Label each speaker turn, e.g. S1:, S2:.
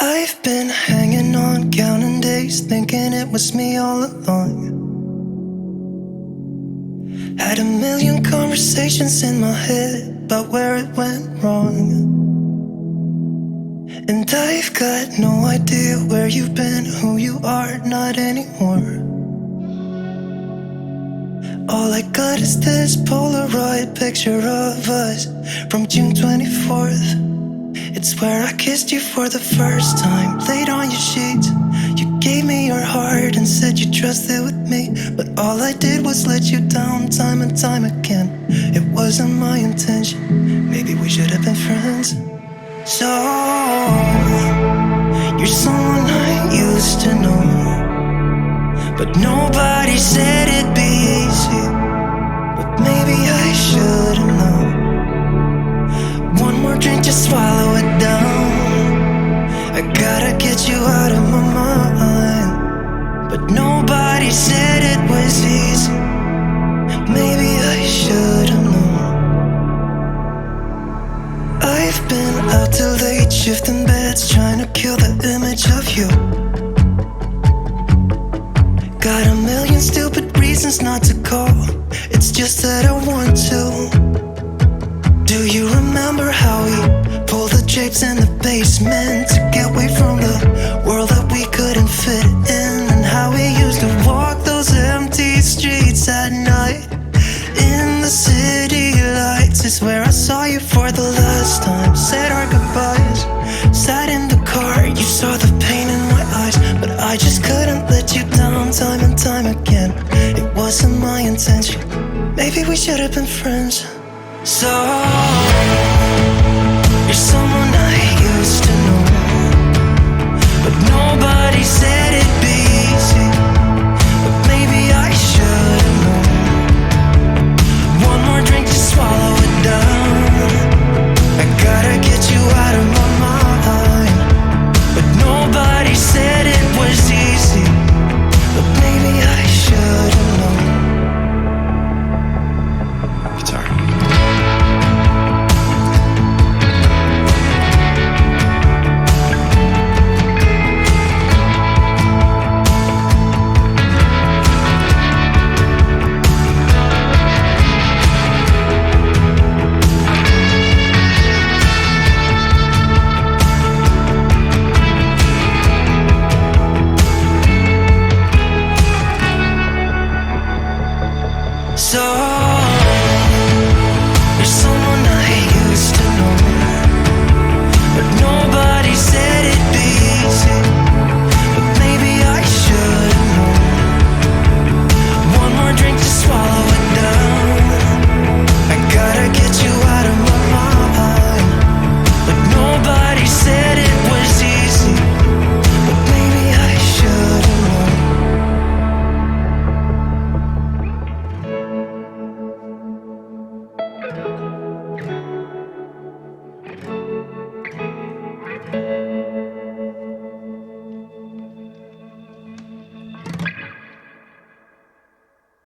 S1: I've been hanging on, counting days, thinking it was me all along. Had a million conversations in my head about where it went wrong. And I've got no idea where you've been, who you are, not anymore. All I got is this Polaroid picture of us from June 24th. It's where I kissed you for the first time, laid on your sheets. You gave me your heart and said you trusted with me, but all I did was let you down time and time again. It wasn't my intention, maybe we should have been friends. So, you're someone I used to know, but nobody said it'd be easy. But maybe I should've known. One more drink, just swallow it down. I gotta get you out of my mind, but nobody said it was easy. Maybe I should've known. I've been out till late, shifting beds, trying to kill the image of you. Got a million stupid reasons not to call, it's just that I want to. Do you remember how we pulled the drapes in the basement to get away from the world that we couldn't fit in? And how we used to walk those empty streets at night in the city lights is where I saw you for the last time. Said our goodbyes, sat in the car, you saw the pain in my eyes, but I just couldn't let you down time and time again. It wasn't my intention, maybe we should have been friends. So, you're someone I